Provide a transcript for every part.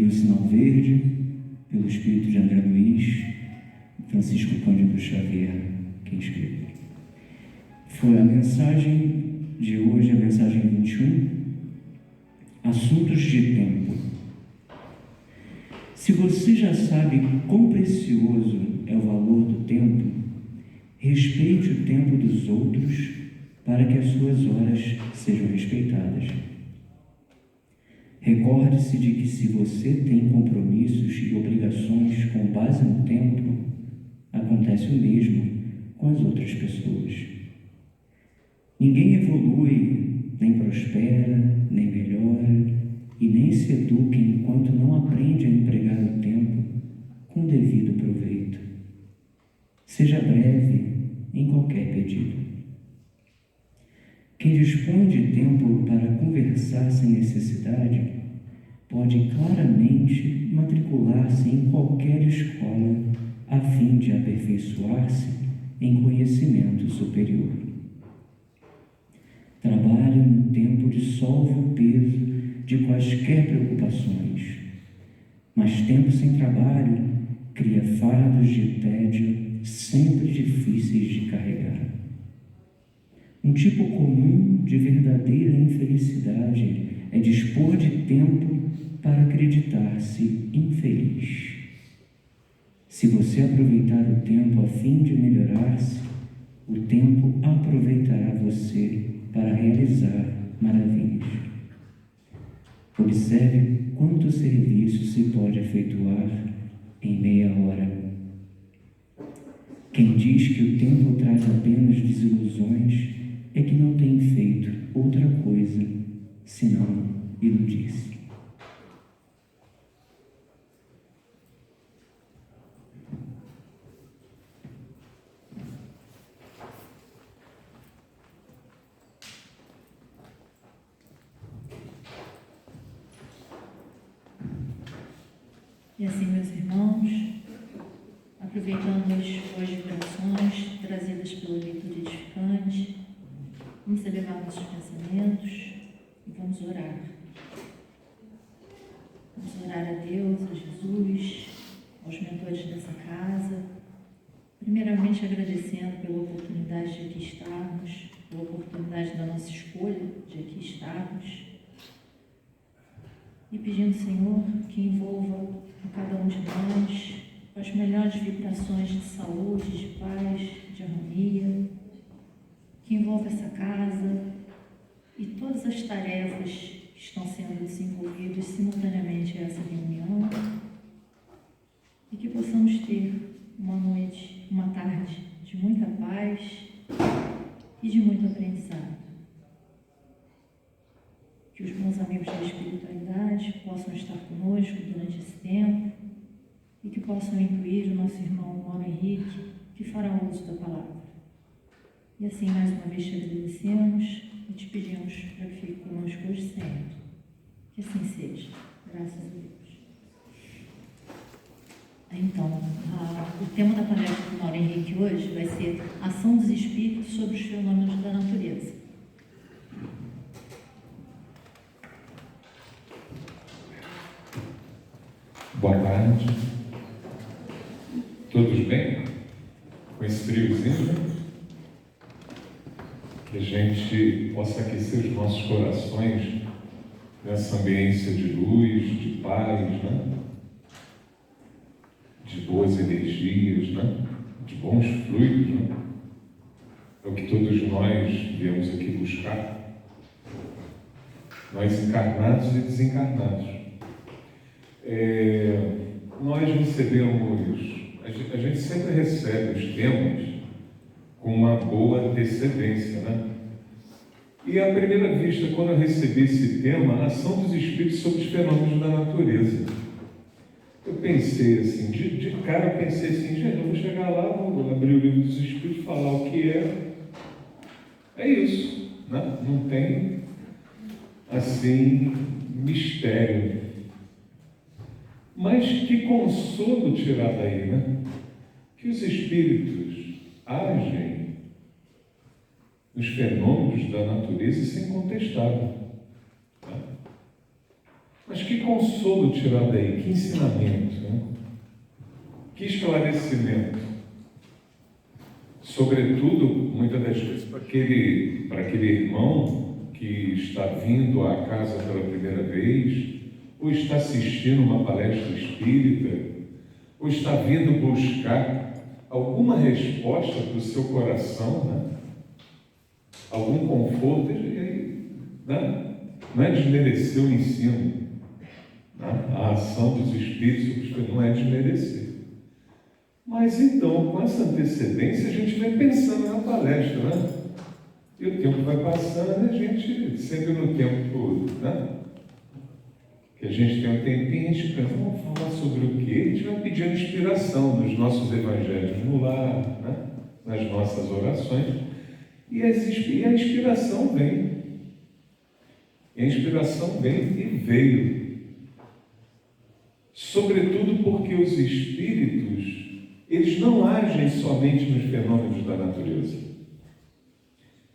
livro Sinal Verde, pelo espírito de André Luiz, Francisco Cândido Xavier, quem escreveu. Foi a mensagem de hoje, a mensagem 21, Assuntos de Tempo. Se você já sabe quão precioso é o valor do tempo, respeite o tempo dos outros para que as suas horas sejam respeitadas. Recorde-se de que se você tem compromissos e obrigações com base no tempo, acontece o mesmo com as outras pessoas. Ninguém evolui, nem prospera, nem melhora e nem se educa enquanto não aprende a empregar o tempo com devido proveito. Seja breve em qualquer pedido. Quem dispõe de tempo para conversar sem necessidade pode claramente matricular-se em qualquer escola a fim de aperfeiçoar-se em conhecimento superior. Trabalho no tempo dissolve o peso de quaisquer preocupações, mas tempo sem trabalho cria fardos de tédio sempre difíceis de carregar. Um tipo comum de verdadeira infelicidade é dispor de tempo para acreditar-se infeliz. Se você aproveitar o tempo a fim de melhorar-se, o tempo aproveitará você para realizar maravilhas. Observe quanto serviço se pode efetuar em meia hora. Quem diz que o tempo traz apenas desilusões é que não tem feito outra coisa senão iludir-se. E assim, meus irmãos, aproveitando as vibrações trazidas pela leitura edificante, vamos elevar nossos pensamentos e vamos orar. Vamos orar a Deus, a Jesus, aos mentores dessa casa, primeiramente agradecendo pela oportunidade de aqui estarmos, pela oportunidade da nossa escolha de aqui estarmos, e pedindo, Senhor, que envolva a cada um de nós com as melhores vibrações de saúde, de paz, de harmonia, que envolva essa casa e todas as tarefas que estão sendo desenvolvidas simultaneamente a essa reunião, e que possamos ter uma noite, uma tarde de muita paz e de muito aprendizado. Que os bons amigos da espiritualidade possam estar conosco durante esse tempo e que possam incluir o nosso irmão Mauro Henrique, que fará uso da palavra. E assim, mais uma vez, te agradecemos e te pedimos para que fique conosco hoje sempre. Que assim seja. Graças a Deus. Então, o tema da palestra do Mauro Henrique hoje vai ser Ação dos Espíritos sobre os Fenômenos da Natureza. Boa tarde. Todos bem? Com esse friozinho, né? Que a gente possa aquecer os nossos corações nessa ambiência de luz, de paz, né? De boas energias, né? De bons fluidos, né? É o que todos nós viemos aqui buscar. Nós encarnados e desencarnados. Nós recebemos, a gente sempre recebe os temas com uma boa antecedência, né? E à primeira vista, quando eu recebi esse tema, a ação dos espíritos sobre os fenômenos da natureza, eu pensei assim, de cara eu pensei assim, gente, eu vou chegar lá, vou abrir o livro dos espíritos, falar o que é isso, né? Não tem, assim, mistério. Mas que consolo tirar daí, né? Que os espíritos agem nos fenômenos da natureza sem contestável. Tá? Mas que consolo tirar daí? Que ensinamento, né? Que esclarecimento. Sobretudo, muitas das vezes, para aquele irmão que está vindo à casa pela primeira vez, ou está assistindo uma palestra espírita, ou está vindo buscar alguma resposta para o seu coração, né? Algum conforto, né? Não é desmerecer o ensino, né? A ação dos espíritos não é desmerecer. Mas então, com essa antecedência, a gente vai pensando na palestra, né? E o tempo vai passando, a gente, sempre no tempo, né? Que a gente tem um tempinho, a gente pensa, vamos falar sobre o quê? A gente vai pedindo inspiração nos nossos evangelhos no lar, né? Nas nossas orações, e a inspiração vem. E a inspiração vem e veio. Sobretudo porque os espíritos, eles não agem somente nos fenômenos da natureza.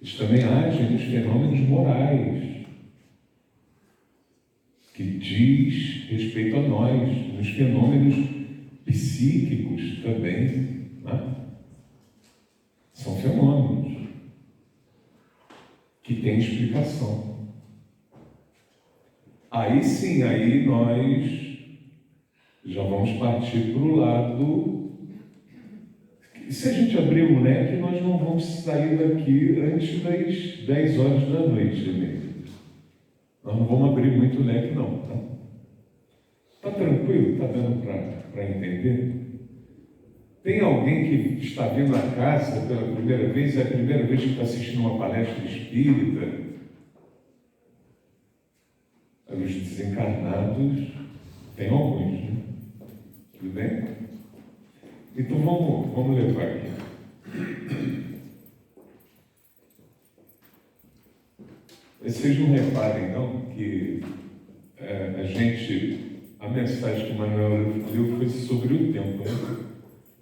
Eles também agem nos fenômenos morais, que diz respeito a nós, nos fenômenos psíquicos também, né? São fenômenos que têm explicação. Aí sim, aí nós já vamos partir para o lado. Se a gente abrir o leque, nós não vamos sair daqui antes das 10 horas da noite, né? Nós não vamos abrir muito leque, não, tá? Tá tranquilo? Tá dando para entender? Tem alguém que está vindo à casa pela primeira vez, é a primeira vez que está assistindo uma palestra espírita? Os desencarnados, tem alguns, né? Tudo bem? Então vamos levar aqui. Vocês não reparem, não, que a mensagem que o Manuel deu foi sobre o tempo, né?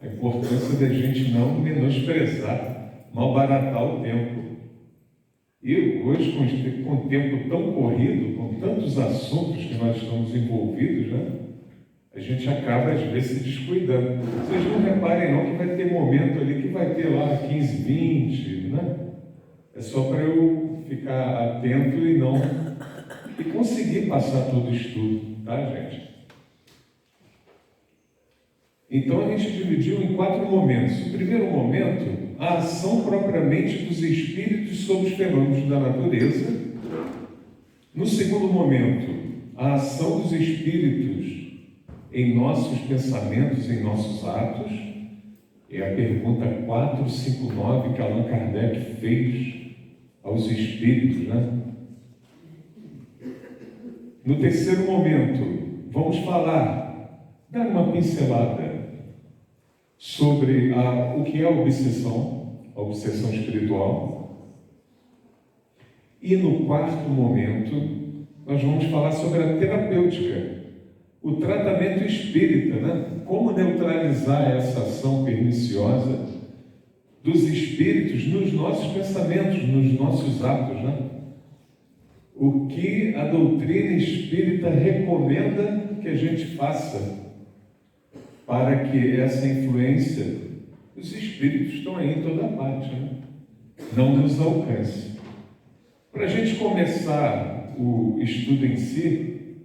A importância da gente não menosprezar, malbaratar o tempo. E hoje, com o tempo tão corrido, com tantos assuntos que nós estamos envolvidos, né? A gente acaba, às vezes, se descuidando. Vocês não reparem, não, que vai ter momento ali que vai ter lá 15, 20, né? É só para eu ficar atento e conseguir passar todo o estudo, tá, gente? Então, a gente dividiu em 4 momentos. O primeiro momento, a ação propriamente dos espíritos sobre os fenômenos da natureza. No segundo momento, a ação dos espíritos em nossos pensamentos, em nossos atos. É a pergunta 459 que Allan Kardec fez aos espíritos, né? No terceiro momento, vamos dar uma pincelada sobre o que é a obsessão espiritual. E no quarto momento, nós vamos falar sobre a terapêutica, o tratamento espírita, né? Como neutralizar essa ação perniciosa dos espíritos nos nossos pensamentos, nos nossos atos, né? O que a doutrina espírita recomenda que a gente faça para que essa influência, os espíritos estão aí em toda parte, né? Não nos alcance. Para a gente começar o estudo em si,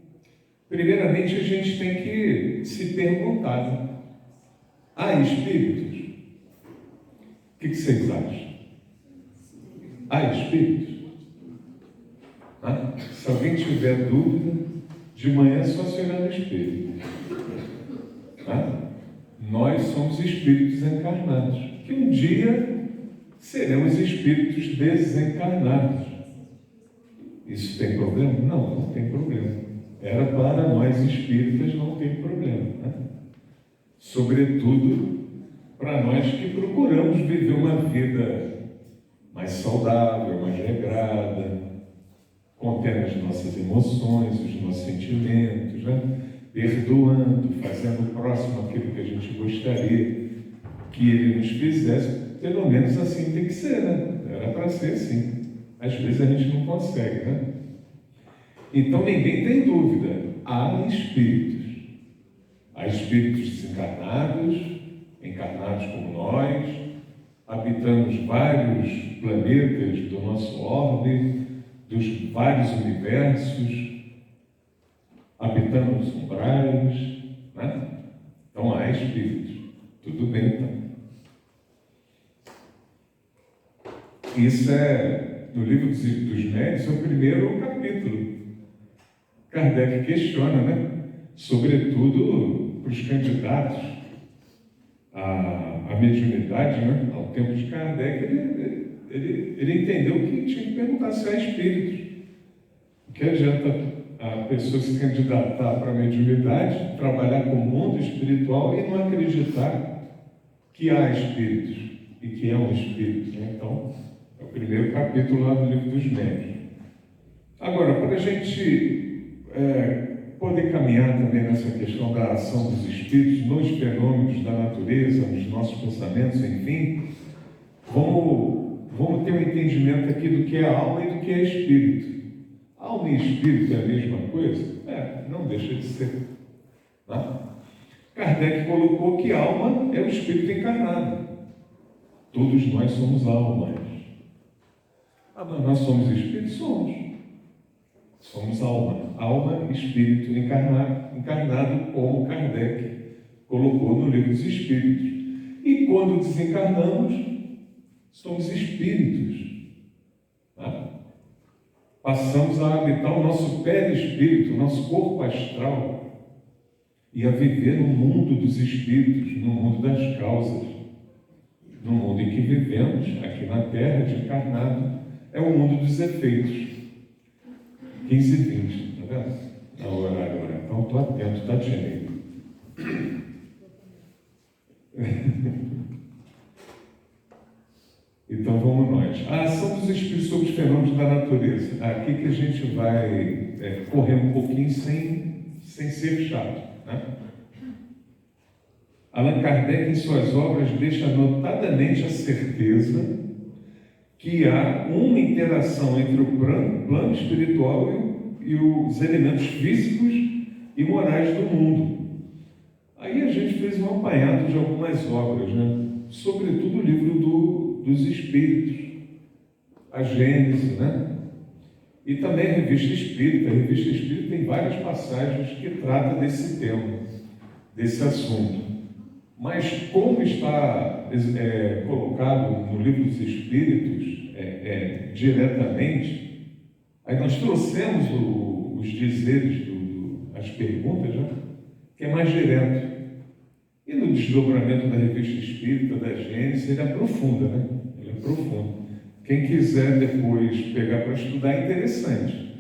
primeiramente a gente tem que se perguntar, né? Há espíritos? O que vocês acham? Há espíritos? Se alguém tiver dúvida, de manhã é só se olhar no espelho. Nós somos espíritos encarnados, que um dia seremos espíritos desencarnados. Isso tem problema? Não, não tem problema. Era para nós espíritas, não tem problema, né? Sobretudo para nós que procuramos viver uma vida mais saudável, mais regrada, contendo as nossas emoções, os nossos sentimentos, né? Perdoando, fazendo o próximo aquilo que a gente gostaria que ele nos fizesse. Pelo menos assim tem que ser, né? Era para ser assim. Às vezes a gente não consegue, né? Então ninguém tem dúvida. há espíritos. Há espíritos desencarnados, encarnados como nós, habitamos vários planetas do nosso orbe, dos vários universos, habitamos umbrais, né? Então há espíritos. Tudo bem, então. Isso no livro dos Médiuns, é o primeiro capítulo. Kardec questiona, né? Sobretudo para os candidatos à mediunidade, né? Ao tempo de Kardec, ele entendeu que tinha que perguntar se há espíritos. O que adianta a pessoa se candidatar para a mediunidade, trabalhar com o mundo espiritual e não acreditar que há espíritos e que é um espírito, né? Então, é o primeiro capítulo lá do livro dos Médiuns. Agora, para a gente poder caminhar também nessa questão da ação dos espíritos nos fenômenos da natureza, nos nossos pensamentos, enfim, vamos ter um entendimento aqui do que é alma e do que é espírito. Alma e espírito é a mesma coisa? Não deixa de ser. Tá? Kardec colocou que alma é o espírito encarnado. Todos nós somos almas. Mas nós somos espíritos? Somos alma. Alma, espírito encarnado, como Kardec colocou no livro dos Espíritos. E quando desencarnamos, somos espíritos. Tá? Passamos a habitar o nosso perispírito, o nosso corpo astral, e a viver no mundo dos espíritos, no mundo das causas, no mundo em que vivemos, aqui na Terra, de encarnado, é o mundo dos efeitos. 15 e 20, tá vendo? É o horário agora. Então, estou atento, tá, Tiago? Então, vamos nós. A ação dos espíritos sobre os fenômenos da natureza. Aqui que a gente vai correr um pouquinho sem ser chato, né? Allan Kardec, em suas obras, deixa notadamente a certeza que há uma interação entre o plano espiritual e os elementos físicos e morais do mundo. Aí a gente fez um apanhado de algumas obras, né? Sobretudo o livro dos Espíritos, a Gênese, né? E também a Revista Espírita. A Revista Espírita tem várias passagens que tratam desse tema, desse assunto. Mas como está colocado no livro dos Espíritos, diretamente, aí nós trouxemos os dizeres, as perguntas, né? Que é mais direto. E no desdobramento da Revista Espírita, da Gênese, ele aprofunda, né? Ele aprofunda. Quem quiser depois pegar para estudar, é interessante.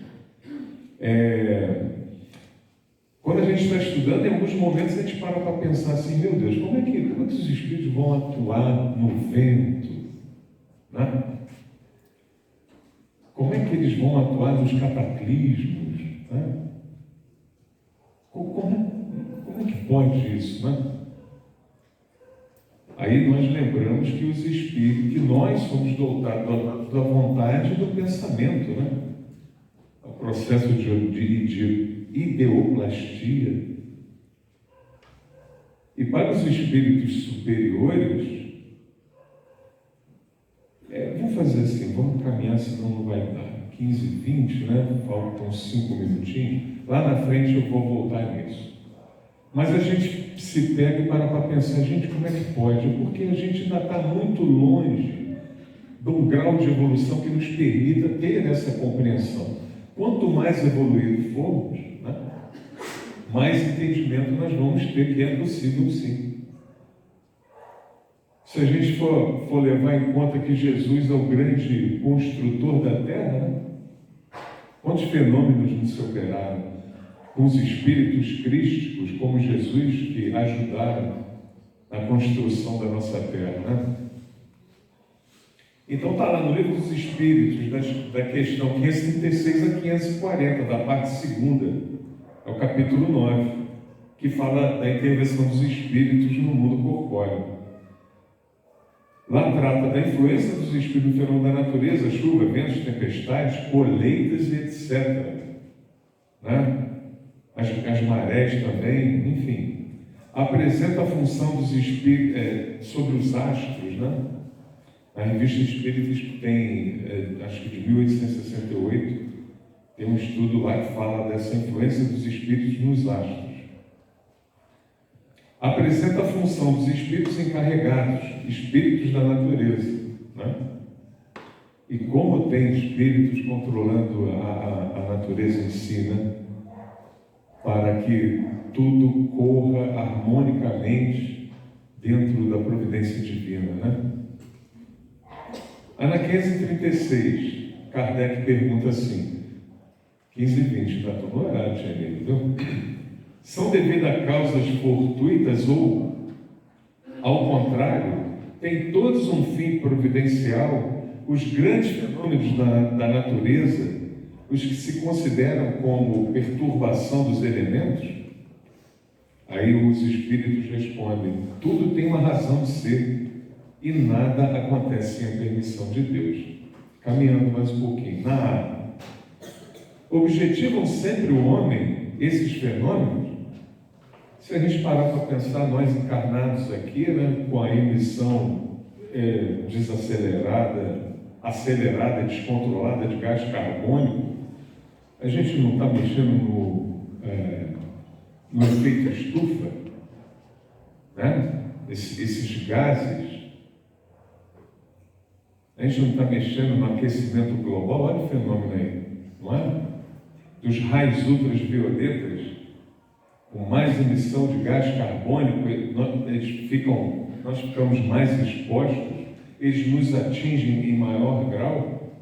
Quando a gente está estudando, em alguns momentos a gente para pensar assim, meu Deus, como é que os espíritos vão atuar no vento? Né? Como é que eles vão atuar nos cataclismos? Né? Como é que pode isso? Né? Aí nós lembramos que os espíritos, que nós somos dotados da vontade e do pensamento, né? O processo de ideoplastia. E para os espíritos superiores, vamos fazer assim, vamos caminhar, senão não vai dar. 15, 20, né? Faltam 5 minutinhos. Lá na frente eu vou voltar nisso. Mas a gente se pega e para pensar, gente, como é que pode? Porque a gente ainda está muito longe de um grau de evolução que nos permita ter essa compreensão. Quanto mais evoluído formos, né, mais entendimento nós vamos ter que é possível sim. Se a gente for levar em conta que Jesus é o grande construtor da Terra, né? Quantos fenômenos nos se operaram com os espíritos crísticos, como Jesus, que ajudaram na construção da nossa Terra, né? Então está lá no livro dos Espíritos, da questão 536 a 540, da parte segunda, é o capítulo 9, que fala da intervenção dos espíritos no mundo corpóreo. Lá trata da influência dos espíritos no fenômeno da natureza, chuva, ventos, tempestades, colheitas e etc. Né? as marés também, enfim. Apresenta a função dos espíritos sobre os astros, né? A Revista Espíritas tem, acho que de 1868, tem um estudo lá que fala dessa influência dos espíritos nos astros. Apresenta a função dos espíritos encarregados, espíritos da natureza, né? E como tem espíritos controlando a natureza em si, né? Para que tudo corra harmonicamente dentro da providência divina, né? Na 1536, Kardec pergunta assim, 1520, já estou no horário, tinha lido, viu? São devido a causas fortuitas ou, ao contrário, têm todos um fim providencial os grandes fenômenos da natureza, os que se consideram como perturbação dos elementos? Aí os espíritos respondem, tudo tem uma razão de ser e nada acontece sem a permissão de Deus. Caminhando mais um pouquinho. Na água. Objetivam sempre o homem esses fenômenos? Se a gente parar para pensar, nós encarnados aqui, né, com a emissão desacelerada, acelerada, descontrolada de gás carbônico, a gente não está mexendo no efeito estufa, né? Esses gases. A gente não está mexendo no aquecimento global, olha o fenômeno aí, não é? Dos raios ultravioletas, com mais emissão de gás carbônico, nós ficamos mais expostos, eles nos atingem em maior grau.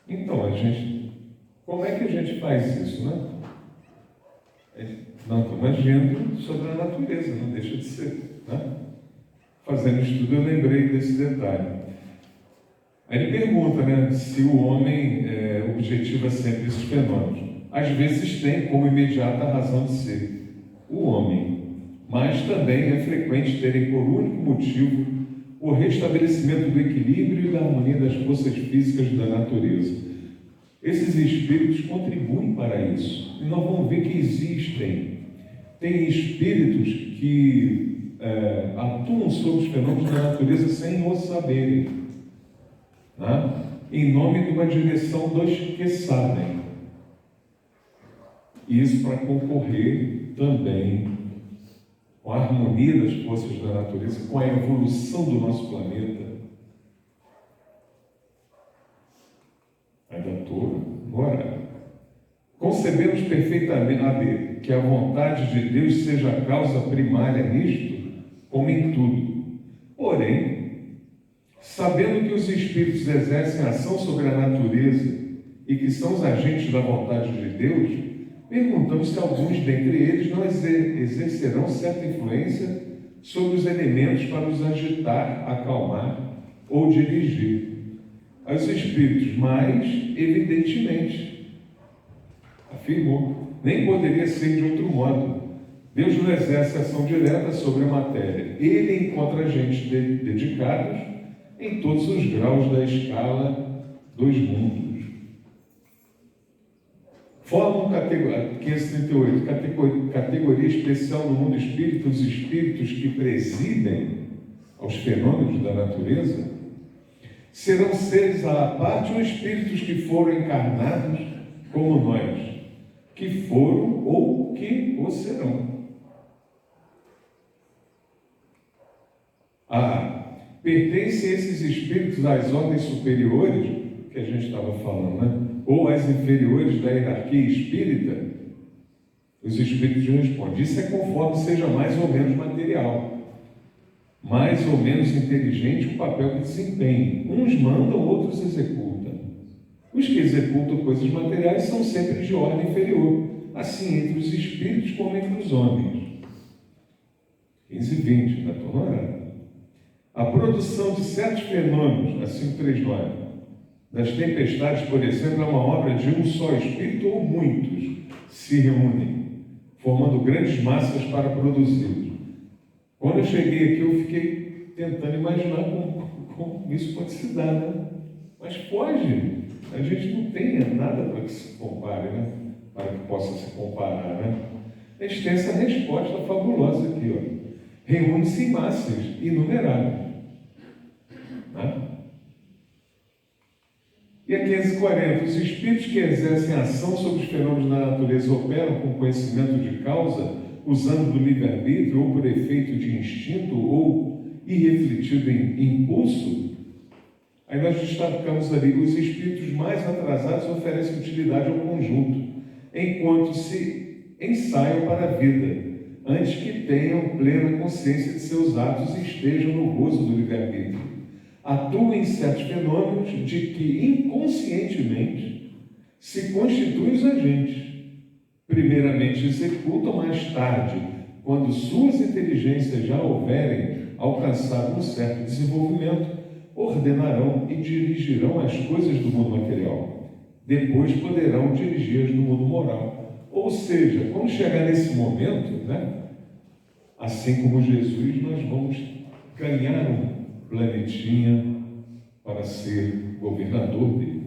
Então, como é que a gente faz isso, né? Não estamos agindo sobre a natureza, não deixa de ser, né? Fazendo estudo, eu lembrei desse detalhe. Aí ele pergunta, né, se o homem objetiva sempre esses fenômenos. Às vezes tem como imediata razão de ser o homem, mas também é frequente terem por único motivo o restabelecimento do equilíbrio e da harmonia das forças físicas da natureza. Esses espíritos contribuem para isso. E nós vamos ver que tem espíritos que atuam sobre os fenômenos da natureza sem o saberem, né? Em nome de uma direção dos que sabem. Isso para concorrer também com a harmonia das forças da natureza, com a evolução do nosso planeta. Ainda estou agora. Concebemos perfeitamente que a vontade de Deus seja a causa primária nisto, como em tudo. Porém, sabendo que os espíritos exercem ação sobre a natureza e que são os agentes da vontade de Deus, perguntamos se alguns dentre eles não exercerão certa influência sobre os elementos para os agitar, acalmar ou dirigir. Os espíritos, mais evidentemente, afirmou, nem poderia ser de outro modo. Deus não exerce ação direta sobre a matéria. Ele encontra agentes dedicados em todos os graus da escala dos mundos. Formam 538, categoria especial no mundo espírita, os espíritos que presidem aos fenômenos da natureza, serão seres à parte ou espíritos que foram encarnados como nós, que foram ou que o serão. Pertencem esses espíritos às ordens superiores, que a gente estava falando, né? Ou às inferiores da hierarquia espírita? Os espíritos respondem, isso é conforme seja mais ou menos material, mais ou menos inteligente o papel que desempenhem. Uns mandam, outros executam. Os que executam coisas materiais são sempre de ordem inferior, assim entre os espíritos como entre os homens. 15 e 20, na tornará. A produção de certos fenômenos, assim 539, das tempestades, por exemplo, é uma obra de um só espírito ou muitos se reúnem, formando grandes massas para produzi-los. Quando eu cheguei aqui, eu fiquei tentando imaginar como isso pode se dar, né? Mas pode. A gente não tem nada para que se compare, né? para que possa se comparar, né? A gente tem essa resposta fabulosa aqui, ó. Reúne-se em massas inumeráveis. Né? E a 540, os espíritos que exercem ação sobre os fenômenos da natureza operam com conhecimento de causa, usando do livre-arbítrio ou por efeito de instinto ou irrefletido em impulso. Aí nós destacamos ali, os espíritos mais atrasados oferecem utilidade ao conjunto, enquanto se ensaiam para a vida, antes que tenham plena consciência de seus atos e estejam no gozo do livre-arbítrio. Atuam em certos fenômenos de que inconscientemente se constituem os agentes. Primeiramente executam, mais tarde, quando suas inteligências já houverem alcançado um certo desenvolvimento, ordenarão e dirigirão as coisas do mundo material. Depois poderão dirigi-as no mundo moral. Ou seja, quando chegar nesse momento, né, assim como Jesus, nós vamos ganhar um planetinha para ser governador dele.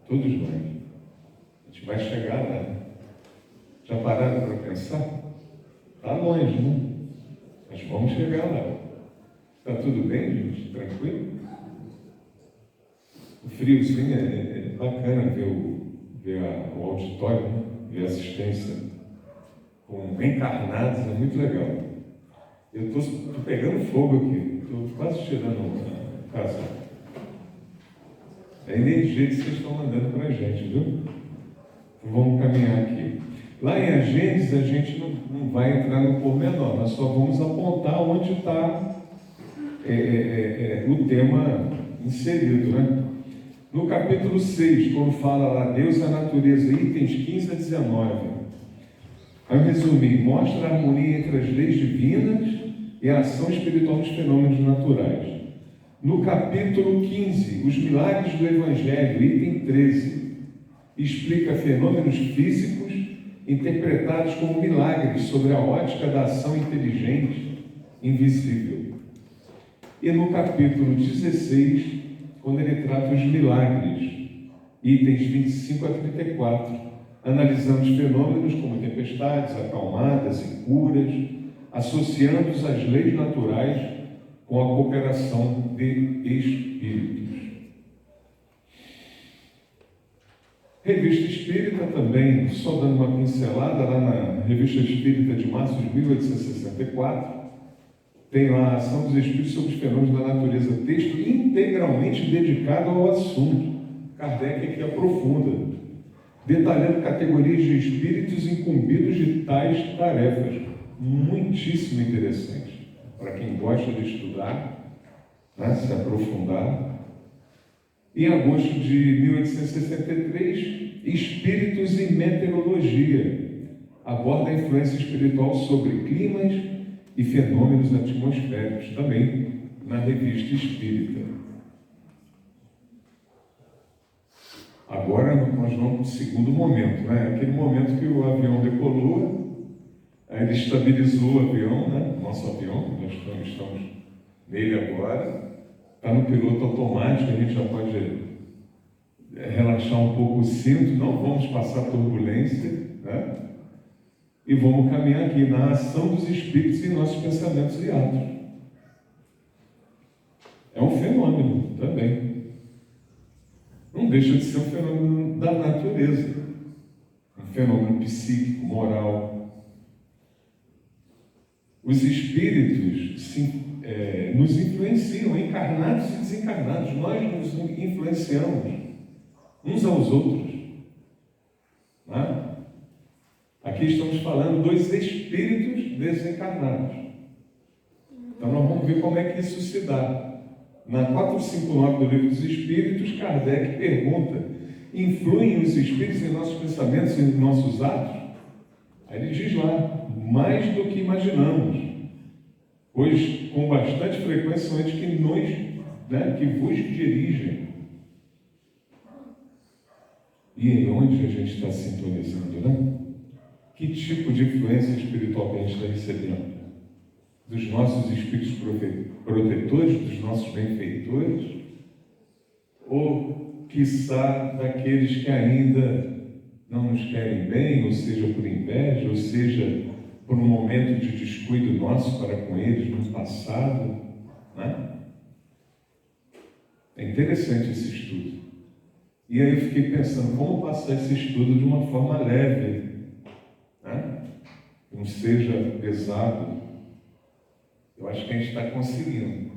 Todos nós. A gente vai chegar lá. Já pararam para pensar? Está longe, né? Mas vamos chegar lá. Está tudo bem, gente? Tranquilo? O friozinho é bacana ver o auditório, né? Ver a assistência com encarnados, é muito legal. Eu estou pegando fogo aqui, estou quase tirando o casaco. É a energia que vocês estão mandando para a gente, viu? Então vamos caminhar aqui. Lá em A Gênesis, a gente não vai entrar no pormenor, nós só vamos apontar onde está o tema inserido, né? No capítulo 6, quando fala lá, Deus e a natureza, itens 15 a 19, aí eu resumi, mostra a harmonia entre as leis divinas e a ação espiritual dos fenômenos naturais. No capítulo 15, os milagres do Evangelho, item 13, explica fenômenos físicos interpretados como milagres sobre a ótica da ação inteligente, invisível. E no capítulo 16, quando ele trata os milagres, itens 25 a 34, analisando os fenômenos como tempestades, acalmadas e curas, associando-os às leis naturais com a cooperação de espíritos. Revista Espírita também, só dando uma pincelada, lá na Revista Espírita de março de 1864, tem lá a ação dos espíritos sobre os fenômenos da natureza, texto integralmente dedicado ao assunto. Kardec aqui aprofunda, detalhando categorias de espíritos incumbidos de tais tarefas. Muitíssimo interessante. Para quem gosta de estudar, né, se aprofundar. Em agosto de 1863, Espíritos e Meteorologia aborda a influência espiritual sobre climas e fenômenos atmosféricos, também na Revista Espírita. Agora nós vamos para o segundo momento, né? Aquele momento que o avião decolou, aí ele estabilizou o avião, né? Nosso avião, nós estamos nele agora, está no piloto automático, a gente já pode relaxar um pouco o cinto, não vamos passar turbulência, né? E vamos caminhar aqui na ação dos espíritos em nossos pensamentos e atos. É um fenômeno também. Não deixa de ser um fenômeno da natureza. Um fenômeno psíquico, moral. Os espíritos nos influenciam, encarnados e desencarnados. Nós nos influenciamos uns aos outros. Né? Aqui estamos falando dos espíritos desencarnados. Então nós vamos ver como é que isso se dá. Na 459 do Livro dos Espíritos, Kardec pergunta: influem os espíritos em nossos pensamentos e em nossos atos? Aí ele diz lá: mais do que imaginamos, pois com bastante frequência são eles que vos dirigem. E onde a gente está sintonizando, né? Que tipo de influência espiritual que a gente está recebendo? Dos nossos espíritos protetores, dos nossos benfeitores? Ou, quiçá, daqueles que ainda não nos querem bem, ou seja por inveja, ou seja por um momento de descuido nosso para com eles no passado, né? É interessante esse estudo. E aí eu fiquei pensando, como passar esse estudo de uma forma leve, né? Que não seja pesado. Eu acho que a gente está conseguindo.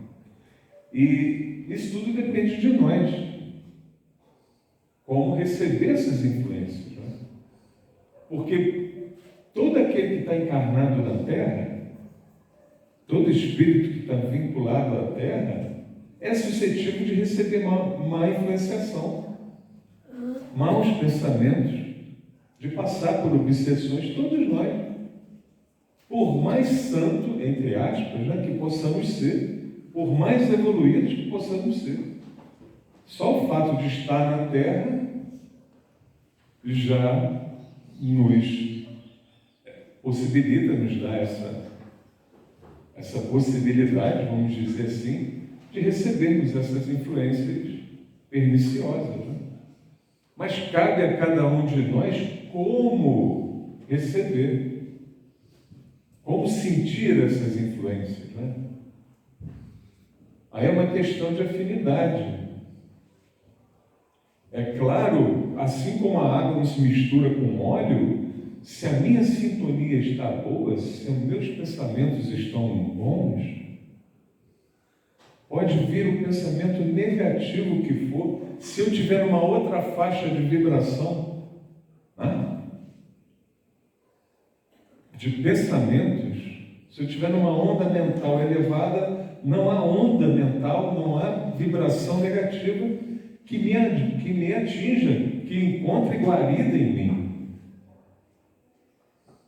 E isso tudo depende de nós. Como receber essas influências, né? Porque todo aquele que está encarnado na Terra, todo espírito que está vinculado à Terra, é suscetível de receber má influenciação, maus pensamentos, de passar por obsessões, todos nós. Por mais santo, entre aspas, né, que possamos ser, por mais evoluídos que possamos ser. Só o fato de estar na Terra já nos possibilita, nos dá essa possibilidade, vamos dizer assim, de recebermos essas influências perniciosas. Né? Mas cabe a cada um de nós como receber, como sentir essas influências. Né? Aí é uma questão de afinidade. É claro, assim como a água não se mistura com óleo, se a minha sintonia está boa, se os meus pensamentos estão bons, pode vir o pensamento negativo que for, se eu tiver uma outra faixa de vibração, né? De pensamentos, se eu tiver numa onda mental elevada, não há onda mental, não há vibração negativa que me atinja, que encontre guarida em mim.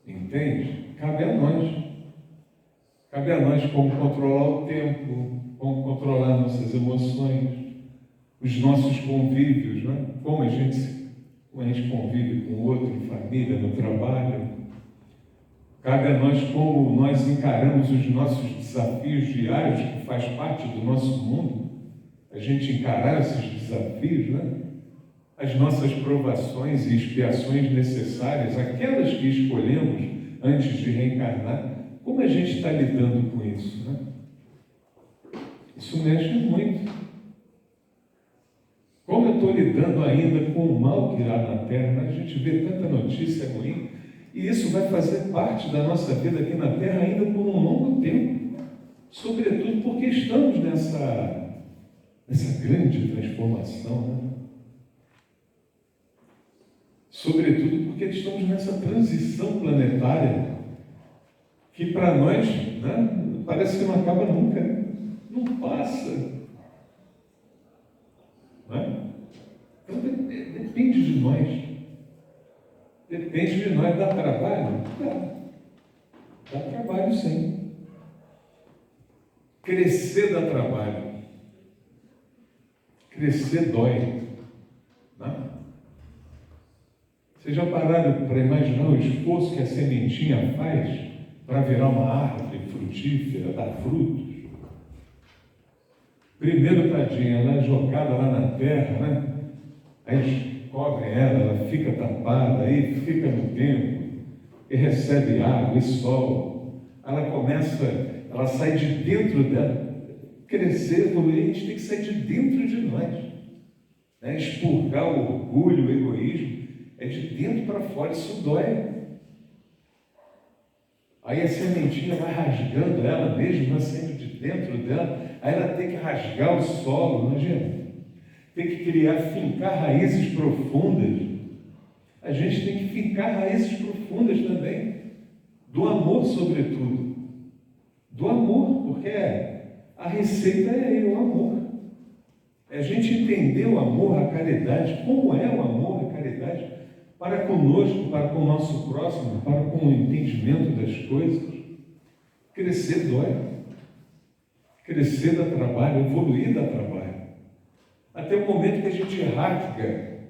Entende? Cabe a nós. Cabe a nós como controlar o tempo, como controlar nossas emoções, os nossos convívios, né? Como a gente convive com o outro, em família, no trabalho. Cabe a nós como nós encaramos os nossos desafios diários, que faz parte do nosso mundo. A gente encarar esses desafios, né? As nossas provações e expiações necessárias, aquelas que escolhemos antes de reencarnar, como a gente está lidando com isso, né? Isso mexe muito. Como eu estou lidando ainda com o mal que há na Terra, né? A gente vê tanta notícia ruim, e isso vai fazer parte da nossa vida aqui na Terra ainda por um longo tempo, sobretudo porque estamos nessa grande transformação, né? Sobretudo porque estamos nessa transição planetária que para nós, né, parece que não acaba nunca, né? Não passa. Né? Então depende de nós. Depende de nós. Dá trabalho? Dá trabalho, sim. Crescer dá trabalho. Crescer dói. Né? Vocês já pararam para imaginar o esforço que a sementinha faz para virar uma árvore frutífera, dar frutos? Primeiro, tadinha, ela é jogada lá na terra, né? Aí cobrem ela fica tapada, aí fica no tempo, e recebe água e sol. Ela sai de dentro dela. Crescer, evoluir, a gente tem que sair de dentro de nós. Né? Expurgar o orgulho, o egoísmo, é de dentro para fora, isso dói. Aí a sementinha vai rasgando ela mesmo, nascendo de dentro dela, aí ela tem que rasgar o solo, imagina. Tem que fincar raízes profundas. A gente tem que fincar raízes profundas também, do amor sobretudo. Do amor, porque a receita é o amor. É a gente entender o amor, a caridade, como é o amor, a caridade, para conosco, para com o nosso próximo, para com o entendimento das coisas. Crescer dói. Crescer dá trabalho, evoluir dá trabalho. Até o momento que a gente rasga,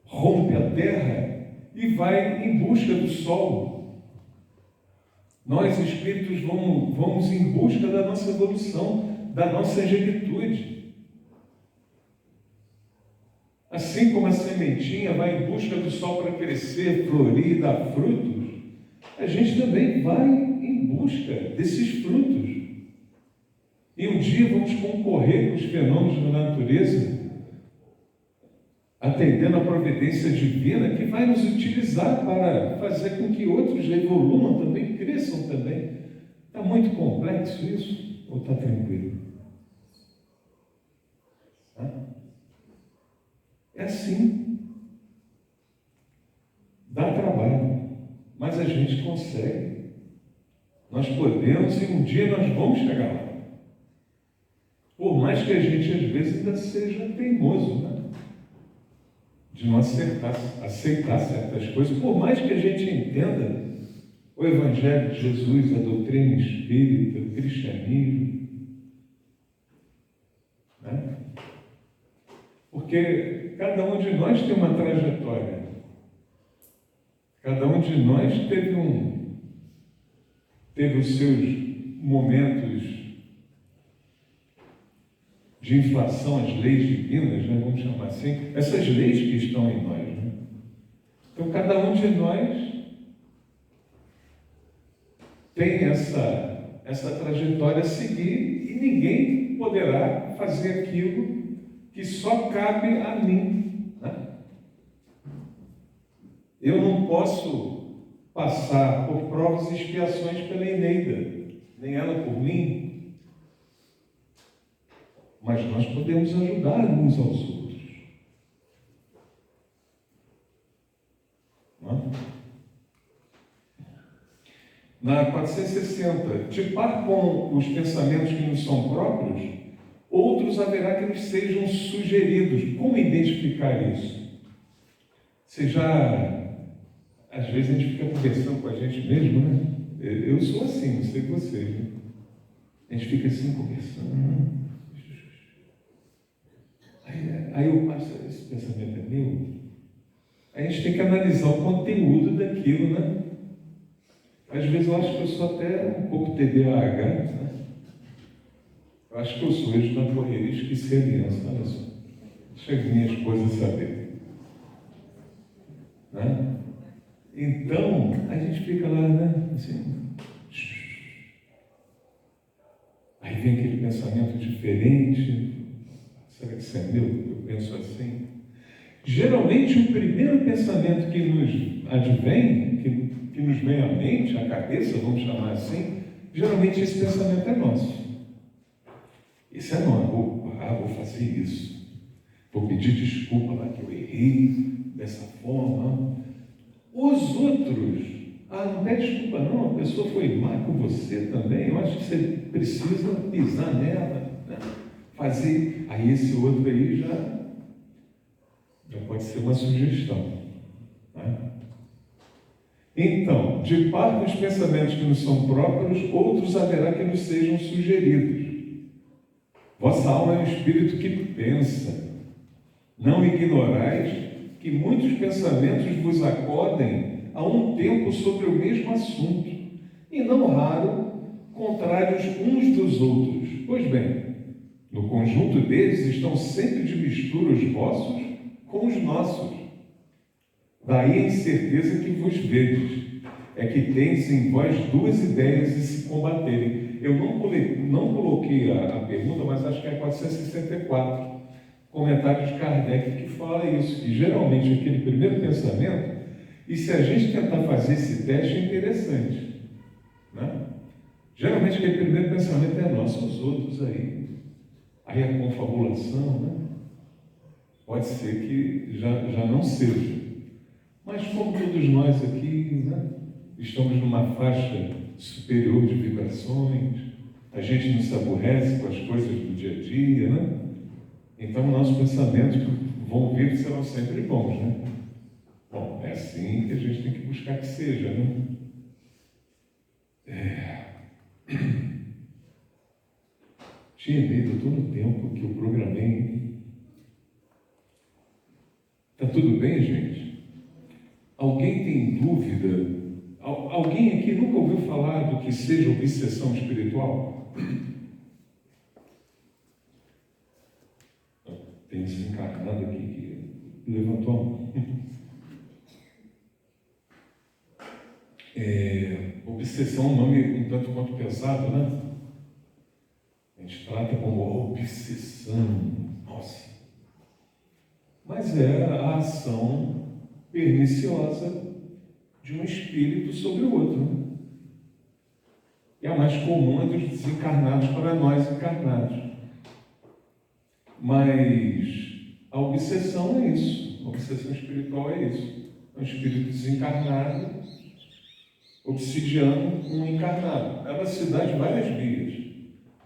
rompe a terra e vai em busca do sol. Nós, espíritos, vamos em busca da nossa evolução, da nossa angelitude. Assim como a sementinha vai em busca do sol para crescer, florir e dar frutos, a gente também vai em busca desses frutos. E um dia vamos concorrer com os fenômenos da natureza, atendendo à providência divina que vai nos utilizar para fazer com que outros evoluam também, cresçam também. Está muito complexo isso? Ou está tranquilo? É assim. Dá trabalho, mas a gente consegue. Nós podemos e um dia nós vamos chegar lá. Por mais que a gente às vezes ainda seja teimoso, né? De não aceitar certas coisas, por mais que a gente entenda o Evangelho de Jesus, a doutrina espírita, o cristianismo, né? Porque cada um de nós tem uma trajetória, cada um de nós teve os seus momentos de inflação às leis divinas, né? Vamos chamar assim, essas leis que estão em nós, né? Então cada um de nós tem essa trajetória a seguir e ninguém poderá fazer aquilo que só cabe a mim, né? Eu não posso passar por provas e expiações pela Eneida, nem ela por mim. Mas nós podemos ajudar uns aos outros. Não é? Na 460, de par com os pensamentos que nos são próprios, outros haverá que nos sejam sugeridos. Como identificar isso? Você já, às vezes a gente fica conversando com a gente mesmo, né? Eu sou assim, não sei vocês, né? A gente fica assim conversando. Aí eu passo, esse pensamento é meu. Aí a gente tem que analisar o conteúdo daquilo, né? Às vezes eu acho que eu sou até um pouco TDAH, né? Eu acho que eu sou, hoje na correria, esqueci a aliança, olha só. Deixa a minha esposa saber. Né? Então, a gente fica lá, né? Assim. Aí vem aquele pensamento diferente. Será que isso é meu? Eu penso assim. Geralmente, o primeiro pensamento que nos advém, que nos vem à mente, à cabeça, vamos chamar assim, geralmente esse pensamento é nosso. Esse é nosso. Vou fazer isso. Vou pedir desculpa lá que eu errei dessa forma. Os outros, não pede desculpa não, a pessoa foi má com você também, eu acho que você precisa pisar nela, né? Fazer, aí esse outro aí já pode ser uma sugestão, né? Então, de par dos pensamentos que nos são próprios, outros haverá que nos sejam sugeridos. Vossa alma é um espírito que pensa. Não ignorais que muitos pensamentos vos acodem a um tempo sobre o mesmo assunto, e não raro contrários uns dos outros. Pois bem, no conjunto deles estão sempre de mistura os vossos com os nossos. Daí a incerteza que vos vedes, é que tendes em vós duas ideias e se combaterem. Eu não coloquei a pergunta, mas acho que é 464, comentário de Kardec, que fala isso, que geralmente aquele primeiro pensamento, e se a gente tentar fazer esse teste, é interessante, né? Geralmente aquele primeiro pensamento é nosso, os outros aí a confabulação, né? Pode ser que já não seja. Mas como todos nós aqui, né, estamos numa faixa superior de vibrações, a gente não se aborrece com as coisas do dia a dia, né? Então nossos pensamentos vão vir e serão sempre bons, né? Bom, é assim que a gente tem que buscar que seja, né? Tinha medo todo o tempo que eu programei. Está tudo bem, gente? Alguém tem dúvida? Alguém aqui nunca ouviu falar do que seja obsessão espiritual? Tem desencarnado aqui que levantou a mão. Obsessão é um nome um tanto quanto pesado, né? A gente trata como obsessão. Nossa. Mas é a ação perniciosa de um espírito sobre o outro, né? E a mais comum é dos desencarnados para nós encarnados. Mas a obsessão é isso. A obsessão espiritual é isso. É um espírito desencarnado obsidiando um encarnado. Ela se dá de várias vias.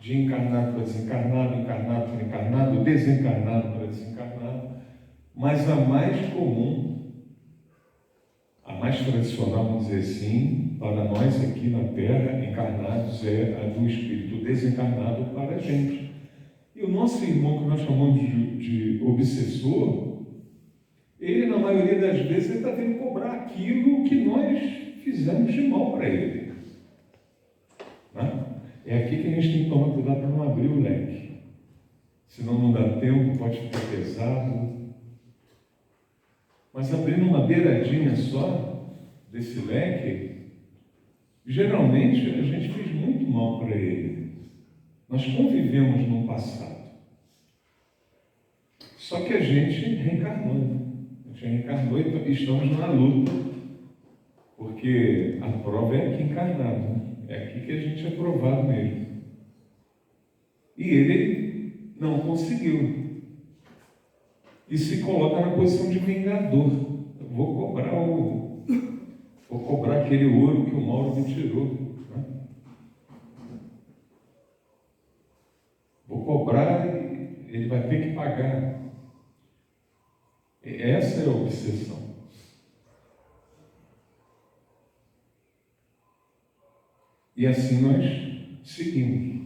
De encarnado para desencarnado, encarnado para encarnado, desencarnado para desencarnado. Mas a mais comum, a mais tradicional, vamos dizer assim, para nós aqui na Terra, encarnados, é a do espírito desencarnado para a gente. E o nosso irmão, que nós chamamos de obsessor, ele, na maioria das vezes, ele está tendo que cobrar aquilo que nós fizemos de mal para ele. Né? É aqui que a gente tem que tomar cuidado para não abrir o leque. Senão não dá tempo, pode ficar pesado. Mas abrindo uma beiradinha só desse leque, geralmente a gente fez muito mal para ele. Nós convivemos no passado. Só que a gente reencarnou. Né? A gente reencarnou e estamos na luta. Porque a prova é aqui encarnado. Né? É aqui que a gente é provado mesmo. E ele não conseguiu. E se coloca na posição de vingador. Eu vou cobrar aquele ouro que o Mauro me tirou. Né? Vou cobrar e ele vai ter que pagar. Essa é a obsessão. E assim nós seguimos.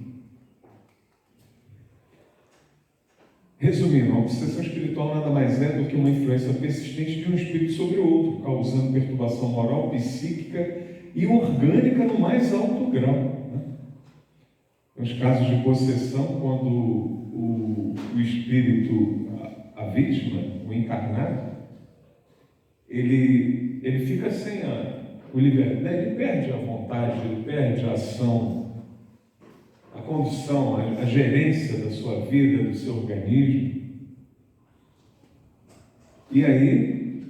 Resumindo, a obsessão espiritual nada mais é do que uma influência persistente de um espírito sobre o outro, causando perturbação moral, psíquica e orgânica no mais alto grau. Né? Nos casos de possessão, quando o espírito, a vítima, o encarnado, ele fica sem o livre-arbítrio, ele perde a vontade, ele perde a ação, a condução, a gerência da sua vida, do seu organismo. E aí,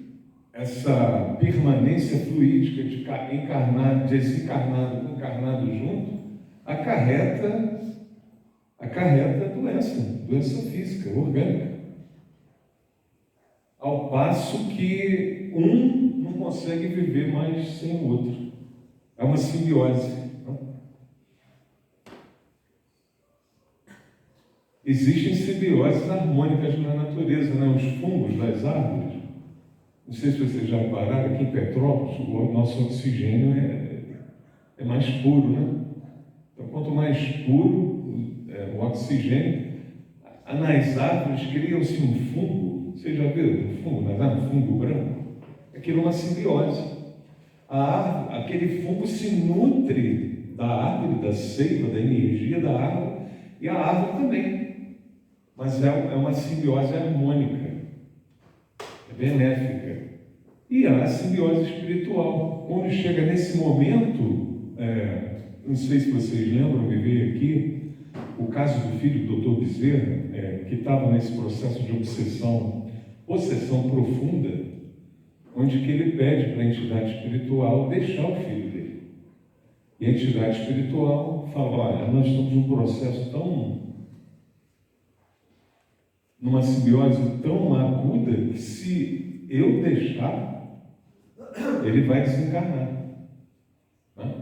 essa permanência fluídica de encarnado, desencarnado com encarnado junto, acarreta doença física, orgânica. Ao passo que um não consegue viver mais sem o outro. É uma simbiose. Existem simbioses harmônicas na natureza, né? Os fungos das árvores. Não sei se vocês já repararam, aqui em Petrópolis, o nosso oxigênio é mais puro, né? Então, quanto mais puro o oxigênio, nas árvores cria-se um fungo. Você já viu um fungo nas árvores? Um fungo branco? Aquilo é uma simbiose. Aquele fungo se nutre da árvore, da seiva, da energia da árvore, e a árvore também. Mas é uma simbiose harmônica, é benéfica. E há a simbiose espiritual. Quando chega nesse momento, não sei se vocês lembram, me veio aqui, o caso do filho do Dr. Bezerra, que estava nesse processo de possessão profunda, onde que ele pede para a entidade espiritual deixar o filho dele. E a entidade espiritual fala, olha, nós estamos num processo numa simbiose tão aguda que se eu deixar, ele vai desencarnar. Né?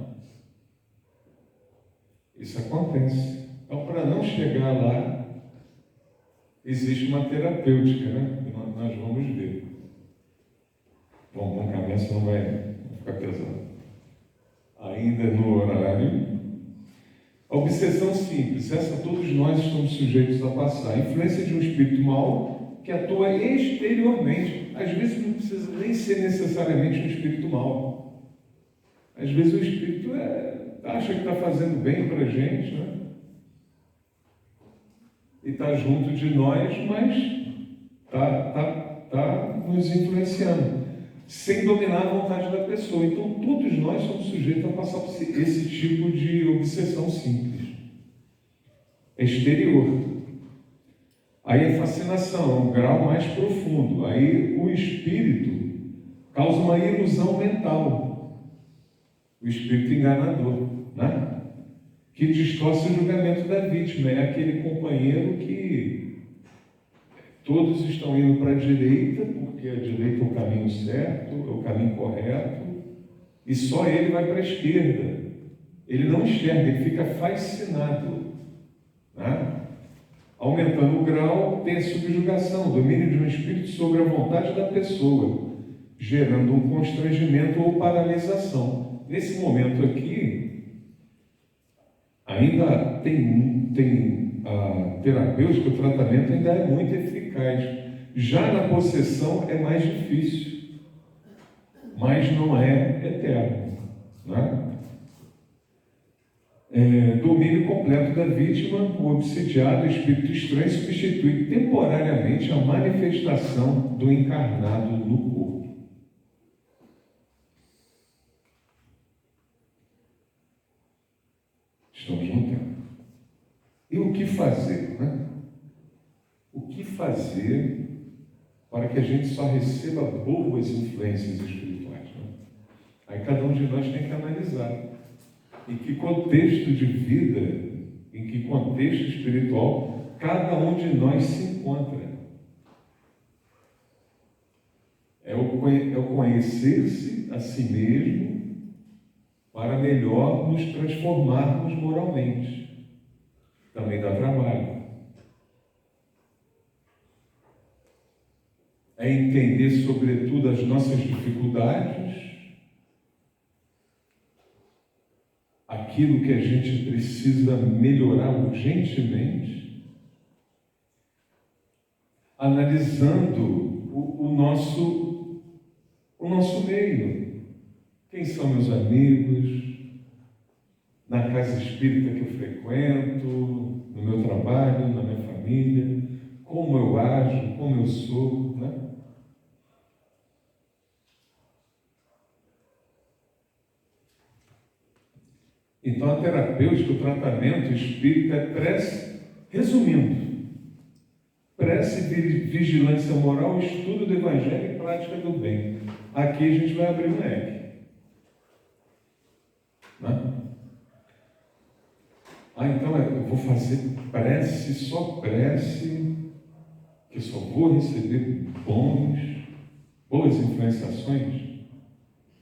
Isso acontece. Então, para não chegar lá, existe uma terapêutica, né? Que nós vamos ver. Bom, com cabeça não vai ficar pesado. Ainda no horário. A obsessão simples, essa todos nós estamos sujeitos a passar. A influência de um espírito mau que atua exteriormente. Às vezes não precisa nem ser necessariamente um espírito mau. Às vezes o espírito acha que está fazendo bem para a gente, né? E está junto de nós, mas está está nos influenciando, sem dominar a vontade da pessoa. Então, todos nós somos sujeitos a passar por esse tipo de obsessão simples. É exterior. Aí é fascinação, é um grau mais profundo. Aí o espírito causa uma ilusão mental. O espírito enganador, né? Que distorce o julgamento da vítima. É aquele companheiro que todos estão indo para a direita, porque a direita é o caminho certo, é o caminho correto, e só ele vai para a esquerda. Ele não enxerga, ele fica fascinado, né? Aumentando o grau, tem a subjugação, o domínio de um espírito sobre a vontade da pessoa, gerando um constrangimento ou paralisação. Nesse momento aqui, ainda tem a terapêutica, o tratamento ainda é muito eficaz. Já na possessão é mais difícil, mas não é eterno, né? Domínio completo da vítima, o obsidiado, o espírito estranho, substitui temporariamente a manifestação do encarnado no corpo. Estamos no tempo. E o que fazer, né? O que fazer para que a gente só receba boas influências espirituais, né? Aí cada um de nós tem que analisar em que contexto de vida, em que contexto espiritual cada um de nós se encontra. É o conhecer-se a si mesmo para melhor nos transformarmos moralmente. Também dá trabalho. É entender, sobretudo, as nossas dificuldades, aquilo que a gente precisa melhorar urgentemente, analisando o nosso meio. Quem são meus amigos? Na casa espírita que eu frequento, no meu trabalho, na minha família, como eu ajo, como eu sou, né? Então, a terapêutica, o tratamento espírita é prece, resumindo, prece, vigilância moral, estudo do Evangelho e prática do bem. Aqui a gente vai abrir um leque, né? Então eu vou fazer prece, só prece, que eu só vou receber boas influenciações.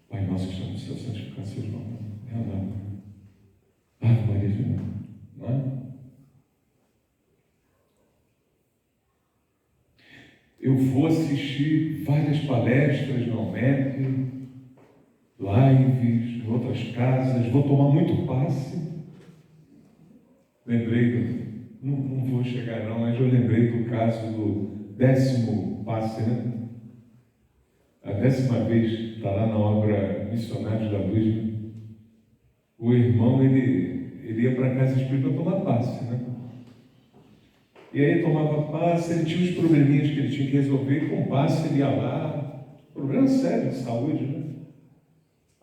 Pai nosso que estamos no céu, santificado seja o nome. Ave Maria, não é? Eu vou assistir várias palestras na UMEP, lives, em outras casas, vou tomar muito passe. Não vou chegar não, mas eu lembrei do caso do 10º passe, né? A 10ª vez, está lá na obra Missionários da Luz, né? O irmão, ele ia para a casa espírita tomar passe, né? E aí tomava passe, ele tinha uns probleminhas que ele tinha que resolver, e com passe ele ia lá, problema sério de saúde, né?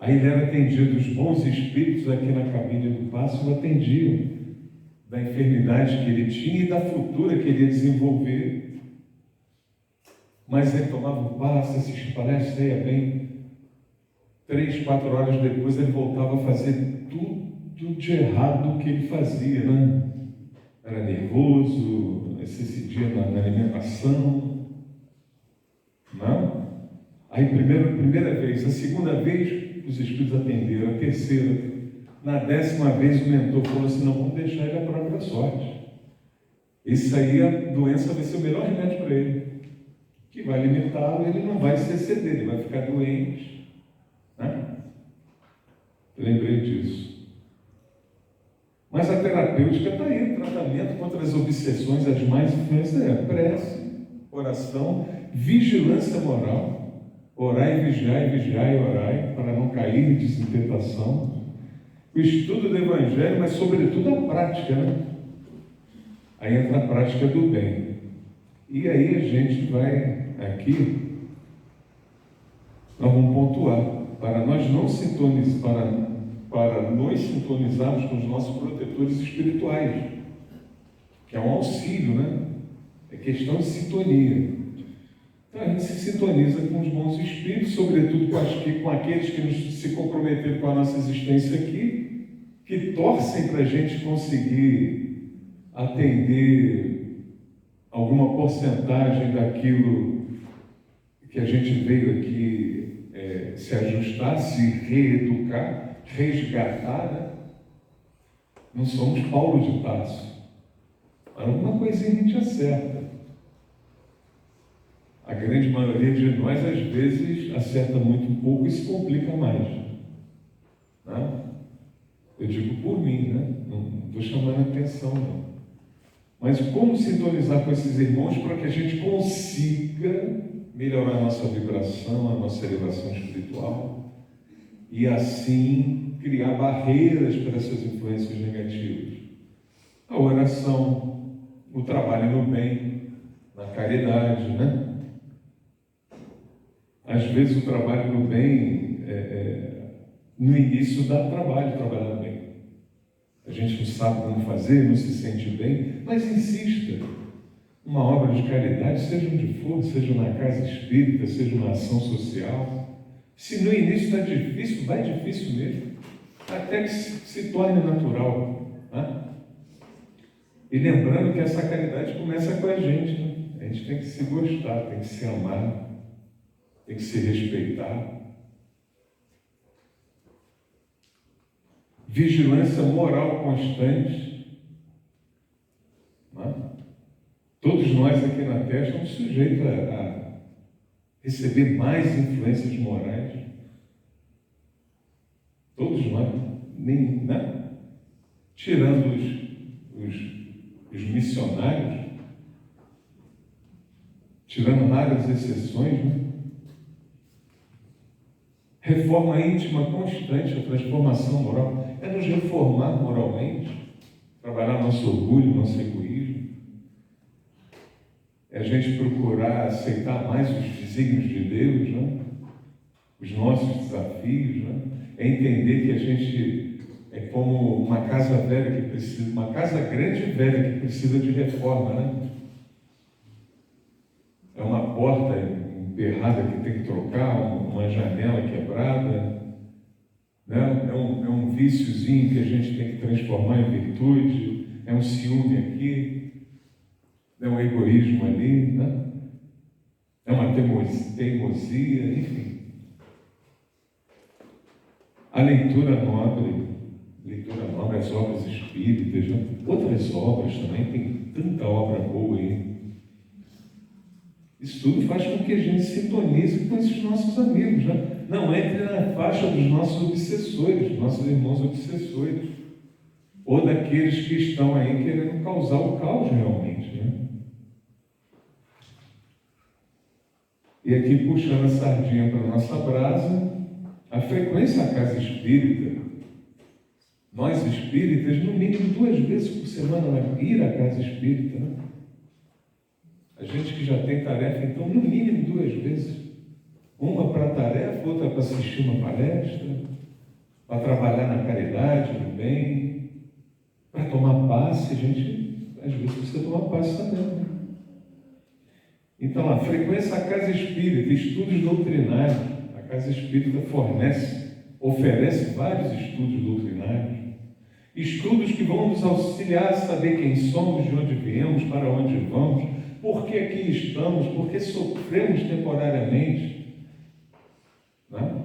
Aí ele era atendido, os bons espíritos aqui na cabine do passe o atendiam, da enfermidade que ele tinha e da futura que ele ia desenvolver. Mas ele tomava um passe, assistia palestra, ia bem. 3, 4 horas depois ele voltava a fazer tudo de errado que ele fazia, né? Era nervoso, excedia na alimentação. Não? Aí primeira vez, a segunda vez os espíritos atenderam, a terceira. Na 10ª vez o mentor falou assim, não, vamos deixar ele à própria sorte. Isso aí, a doença vai ser o melhor remédio para ele. Que vai limitá-lo, ele não vai se exceder, ele vai ficar doente. Né? Lembrei disso. Mas a terapêutica está aí, o tratamento contra as obsessões, as mais influências é prece, oração, vigilância moral, orai, vigiai e orai, para não cair em tentação. O estudo do Evangelho, mas sobretudo a prática, né? Aí entra a prática do bem. E aí a gente vai aqui, nós vamos pontuar, para nós não sintonizar, para nos sintonizarmos com os nossos protetores espirituais, que é um auxílio, né? É questão de sintonia. Então a gente se sintoniza com os bons espíritos, sobretudo com aqueles que se comprometeram com a nossa existência aqui, que torcem para a gente conseguir atender alguma porcentagem daquilo que a gente veio aqui se ajustar, se reeducar, resgatar, né? Não somos Paulo de Tarso. Alguma coisinha a gente acerta. A grande maioria de nós, às vezes, acerta muito pouco e se complica mais. Né? Eu digo por mim, né? Não estou chamando a atenção, não. Mas como sintonizar com esses irmãos para que a gente consiga melhorar a nossa vibração, a nossa elevação espiritual e assim criar barreiras para essas influências negativas? A oração, o trabalho no bem, na caridade, né? Às vezes o trabalho no bem, no início dá trabalho trabalhar no bem. A gente não sabe como fazer, não se sente bem, mas insista. Uma obra de caridade, seja onde for, seja na casa espírita, seja uma ação social. Se no início está difícil, vai difícil mesmo, até que se torne natural. Né? E lembrando que essa caridade começa com a gente. Né? A gente tem que se gostar, tem que se amar, tem que se respeitar. Vigilância moral constante. Né? Todos nós aqui na Terra estamos sujeitos a receber mais influências morais. Todos nós, né? Tirando os missionários, tirando raras exceções, né? Reforma íntima constante, a transformação moral, é nos reformar moralmente, trabalhar nosso orgulho, nosso egoísmo, é a gente procurar aceitar mais os desígnios de Deus, né? Os nossos desafios, né? É entender que a gente é como uma casa velha que precisa, uma casa grande e velha que precisa de reforma, né? É uma porta emperrada que tem que trocar, uma janela quebrada, né? É um víciozinho que a gente tem que transformar em virtude, é um ciúme aqui, é um egoísmo ali, né? É uma teimosia, enfim. A leitura nobre, as obras espíritas, né? Outras obras também, tem tanta obra boa aí. Isso tudo faz com que a gente sintonize com esses nossos amigos, né? Não entre na faixa dos nossos obsessores, dos nossos irmãos obsessores, ou daqueles que estão aí querendo causar o caos realmente, né? E aqui, puxando a sardinha para a nossa brasa, a frequência à casa espírita, nós espíritas, no mínimo 2 vezes por semana, ir à casa espírita, né? A gente que já tem tarefa, então, no mínimo 2 vezes. Uma para a tarefa, outra para assistir uma palestra, para trabalhar na caridade, no bem, para tomar passe. A gente, às vezes, precisa tomar passe também, né? Então, a frequência à casa espírita, estudos doutrinários. A casa espírita oferece vários estudos doutrinários. Estudos que vão nos auxiliar a saber quem somos, de onde viemos, para onde vamos, por que aqui estamos, por que sofremos temporariamente. Né?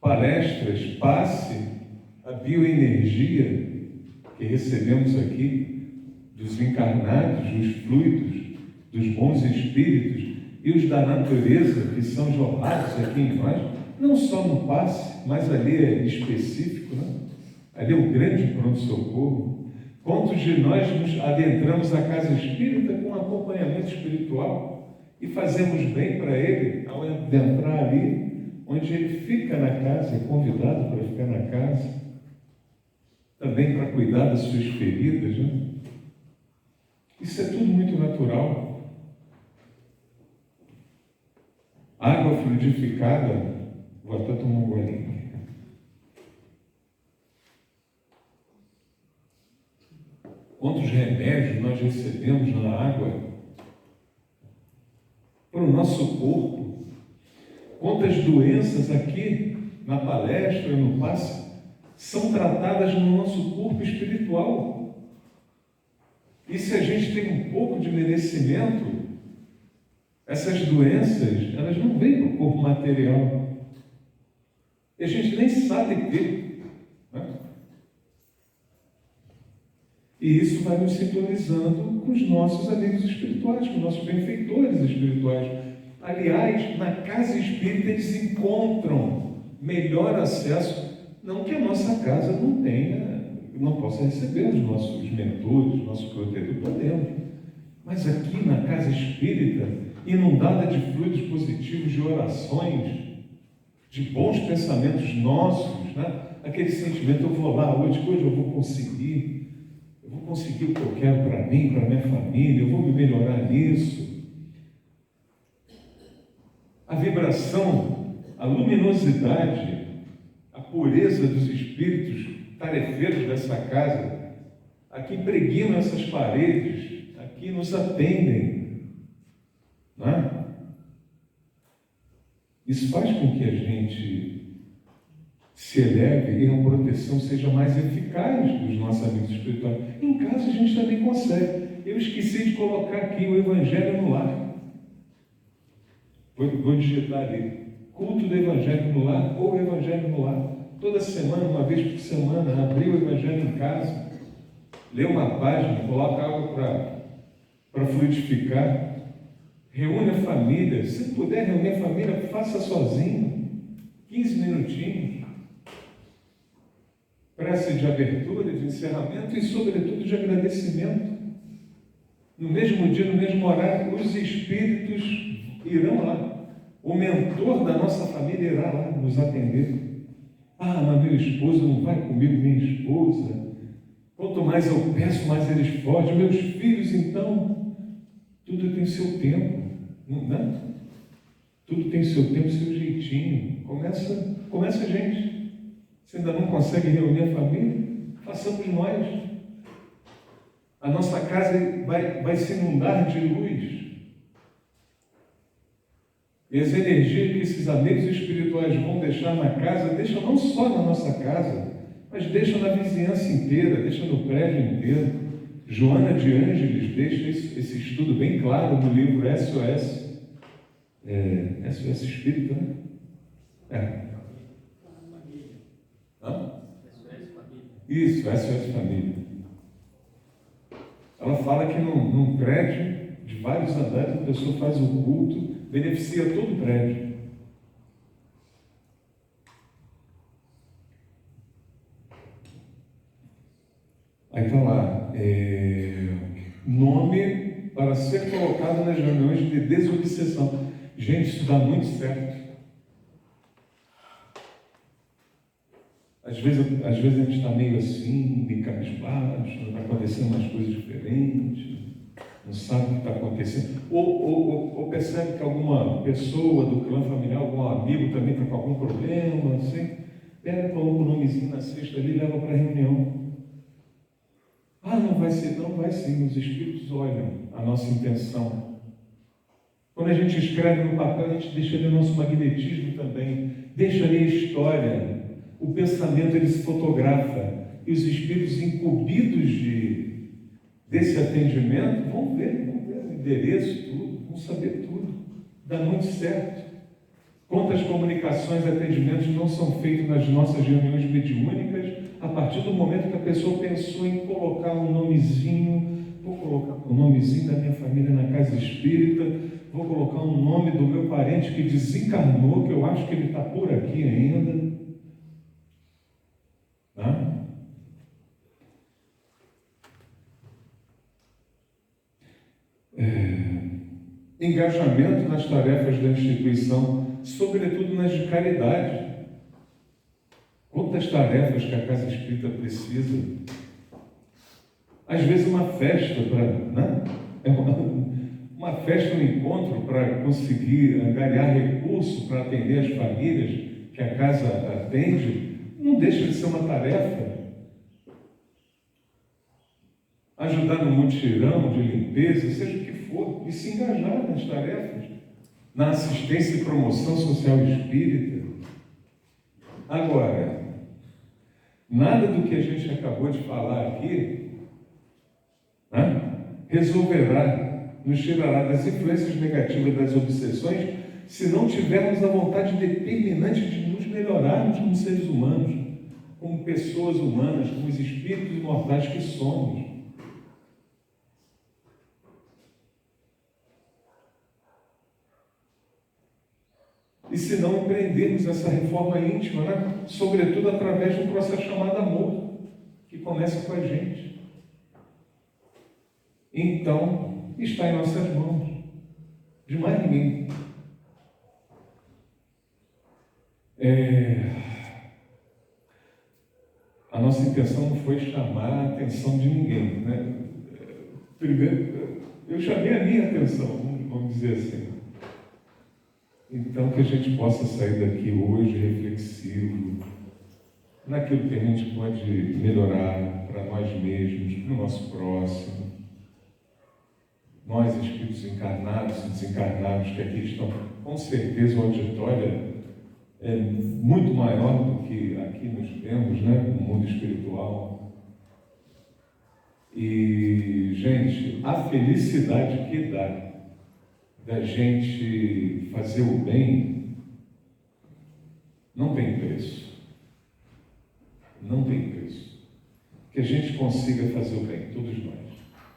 Palestras, passe, a bioenergia que recebemos aqui dos encarnados, dos fluidos, dos bons espíritos e os da natureza que são jorrados aqui em nós, não só no passe, mas ali é específico, né? Ali é o grande pronto-socorro. Quantos de nós nos adentramos à casa espírita com acompanhamento espiritual e fazemos bem para ele ao adentrar ali, onde ele fica na casa, é convidado para ficar na casa, também para cuidar das suas feridas, né? Isso é tudo muito natural. Água fluidificada, vou até tomar um golinho. Quantos remédios nós recebemos na água para o nosso corpo? Quantas doenças aqui na palestra, no passe, são tratadas no nosso corpo espiritual? E se a gente tem um pouco de merecimento, essas doenças, elas não vêm para o corpo material. E a gente nem sabe ter. Né? E isso vai nos sintonizando com os nossos amigos espirituais, com os nossos benfeitores espirituais. Aliás, na casa espírita eles encontram melhor acesso, não que a nossa casa não tenha, não possa receber os nossos mentores, nossos protetores, podemos. Mas aqui na casa espírita, inundada de fluidos positivos, de orações, de bons pensamentos nossos, né? Aquele sentimento, eu vou lá hoje eu vou conseguir o que eu quero para mim, para minha família, eu vou me melhorar nisso. A vibração, a luminosidade, a pureza dos espíritos tarefeiros dessa casa, aqui impregnam essas paredes, aqui nos atendem, não é? Isso faz com que a gente se eleve e a proteção seja mais eficaz dos nossos amigos espirituais. Em casa a gente também consegue. Eu esqueci de colocar aqui o Evangelho no Lar. Vou digitar ali. Culto do Evangelho no Lar ou Evangelho no Lar. Toda semana, uma vez por semana, abrir o Evangelho em casa, ler uma página, coloca água para fluidificar. Reúne a família. Se puder reunir a família, faça sozinho. 15 minutinhos. Prece de abertura, de encerramento e, sobretudo, de agradecimento. No mesmo dia, no mesmo horário, os espíritos irão lá. O mentor da nossa família irá lá nos atender. Ah, mas meu esposo não vai comigo, minha esposa. Quanto mais eu peço, mais eles fogem. Meus filhos, então, tudo tem seu tempo. Não é? Tudo tem seu tempo, seu jeitinho. Começa a gente. Se ainda não consegue reunir a família, façamos nós. A nossa casa vai se inundar de luz. E as energias que esses amigos espirituais vão deixar na casa, deixam não só na nossa casa, mas deixam na vizinhança inteira, deixam no prédio inteiro. Joana de Ângeles deixa esse estudo bem claro no livro SOS. SOS Espírita, né? Isso, SOS Família. Ela fala que num prédio de vários andares, a pessoa faz o culto, beneficia todo o prédio. Aí está lá, nome para ser colocado nas reuniões de desobsessão. Gente, isso dá muito certo. Às vezes a gente está meio assim, meio cabisbaixo, está acontecendo umas coisas diferentes, não sabe o que está acontecendo. Ou percebe que alguma pessoa do clã familiar, algum amigo também está com algum problema, assim, pega, coloca o nomezinho na cesta ali e leva para a reunião. Ah, não vai ser, não vai sim, os espíritos olham a nossa intenção. Quando a gente escreve no papel, a gente deixa ali o nosso magnetismo também, deixa ali a história. O pensamento ele se fotografa e os espíritos incumbidos desse atendimento vão ver o endereço, tudo, vão saber tudo. Dá muito certo. Quantas comunicações e atendimentos não são feitos nas nossas reuniões mediúnicas a partir do momento que a pessoa pensou em colocar um nomezinho, vou colocar o nomezinho da minha família na casa espírita, vou colocar um nome do meu parente que desencarnou, que eu acho que ele está por aqui ainda. Engajamento nas tarefas da instituição, sobretudo nas de caridade. Quantas tarefas que a Casa Espírita precisa? Às vezes uma festa é uma festa, um encontro para conseguir angariar recurso para atender as famílias que a casa atende, não deixa de ser uma tarefa. Ajudar no mutirão de limpeza, seja o que for, e se engajar nas tarefas, na assistência e promoção social espírita. Agora, nada do que a gente acabou de falar aqui resolverá, nos tirará das influências negativas das obsessões, se não tivermos a vontade determinante de nos melhorarmos como seres humanos, como pessoas humanas, como os espíritos imortais que somos. E se não empreendermos essa reforma íntima, sobretudo através de um processo chamado amor, que começa com a gente. Então, está em nossas mãos, de mais ninguém. A nossa intenção não foi chamar a atenção de ninguém, né? Primeiro, eu chamei a minha atenção, vamos dizer assim. Então, que a gente possa sair daqui hoje reflexivo naquilo que a gente pode melhorar para nós mesmos, para o nosso próximo. Nós, espíritos encarnados e desencarnados que aqui estão, com certeza o auditório é muito maior do que aqui nos vemos, no mundo espiritual. E, gente, a felicidade que dá da gente fazer o bem não tem preço. Não tem preço. Que a gente consiga fazer o bem, todos nós.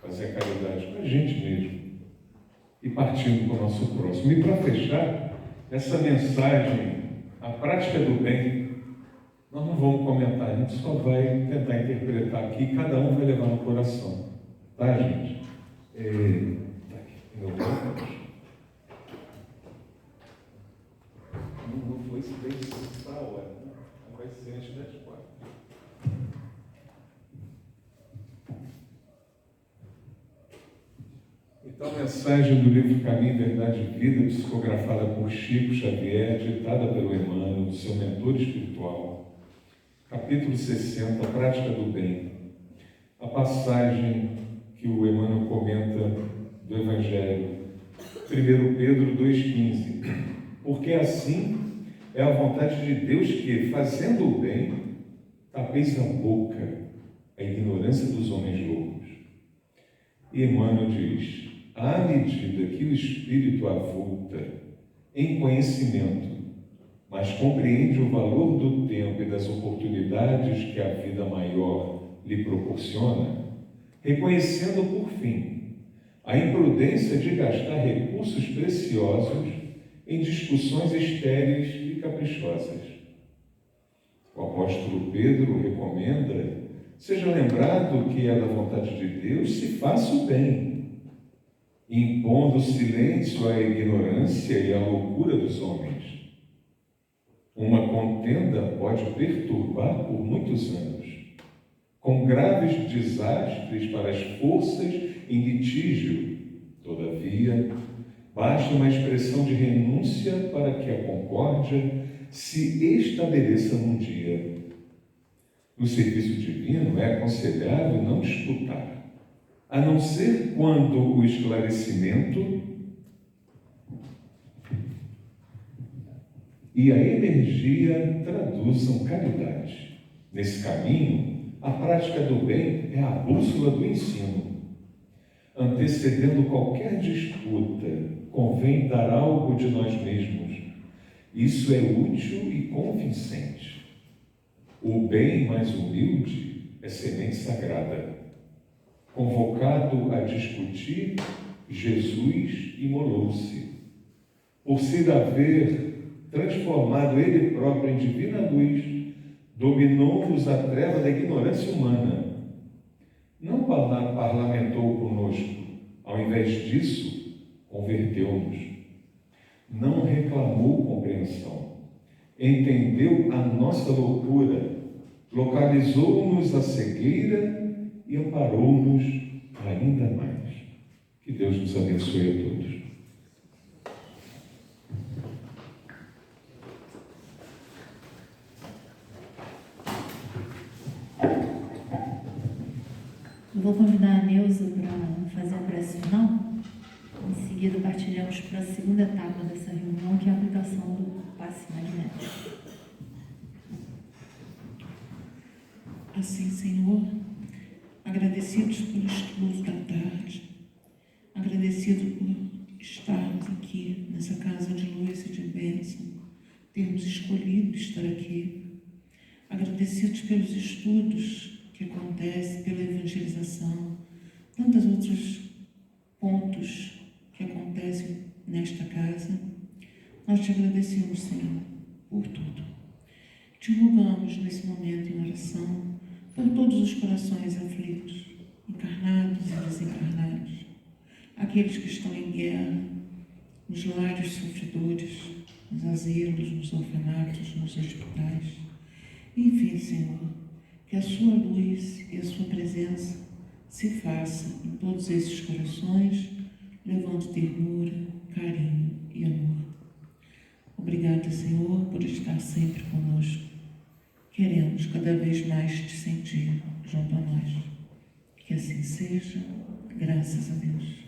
Fazer a caridade com a gente mesmo. E partindo para o nosso próximo. E para fechar, essa mensagem, a prática do bem, nós não vamos comentar, a gente só vai tentar interpretar aqui, cada um vai levar no coração. Tá, gente? Tá aqui, meu Deus. Não foi esse bem de hora, não vai ser antes das 4. Então, a mensagem do livro Caminho, Verdade e Vida, psicografada por Chico Xavier, ditada pelo Emmanuel, seu mentor espiritual, capítulo 60, Prática do Bem. A passagem que o Emmanuel comenta do Evangelho, 1 Pedro 2,15. Porque assim é a vontade de Deus que, fazendo o bem, tapeis a boca, a ignorância dos homens loucos. E Emmanuel diz: à medida que o espírito avulta em conhecimento, mas compreende o valor do tempo e das oportunidades que a vida maior lhe proporciona, reconhecendo por fim a imprudência de gastar recursos preciosos em discussões estéreis e caprichosas. O apóstolo Pedro recomenda: seja lembrado que é da vontade de Deus, se faça o bem, impondo silêncio à ignorância e à loucura dos homens. Uma contenda pode perturbar por muitos anos, com graves desastres para as forças em litígio. Todavia, basta uma expressão de renúncia para que a concórdia se estabeleça num dia. No serviço divino é aconselhável não disputar, a não ser quando o esclarecimento e a energia traduzam caridade. Nesse caminho, a prática do bem é a bússola do ensino. Antecedendo qualquer disputa, convém dar algo de nós mesmos. Isso é útil e convincente. O bem mais humilde é semente sagrada. Convocado a discutir, Jesus imolou-se. Por se haver transformado ele próprio em divina luz, dominou-nos a treva da ignorância humana. Não parlamentou conosco, ao invés disso, converteu-nos. Não reclamou compreensão, entendeu a nossa loucura, localizou-nos a cegueira e amparou-nos ainda mais. Que Deus nos abençoe a todos. Eu vou convidar a Neuza para fazer a prece final. Em seguida, partilhamos para a segunda etapa dessa reunião, que é a aplicação do passe magnético. Assim, Senhor, agradecidos pelo estudo da tarde, agradecido por estarmos aqui nessa casa de luz e de bênção, termos escolhido estar aqui, agradecidos pelos estudos que acontecem, pela evangelização, tantos outros pontos que acontecem nesta casa. Nós te agradecemos, Senhor, por tudo. Te rogamos nesse momento em oração por todos os corações aflitos, encarnados e desencarnados, aqueles que estão em guerra, nos lares sofredores, nos asilos, nos orfanatos, nos hospitais. Enfim, Senhor, que a sua luz e a sua presença se faça em todos esses corações, levando ternura, carinho e amor. Obrigada, Senhor, por estar sempre conosco. Queremos cada vez mais te sentir junto a nós. Que assim seja, graças a Deus.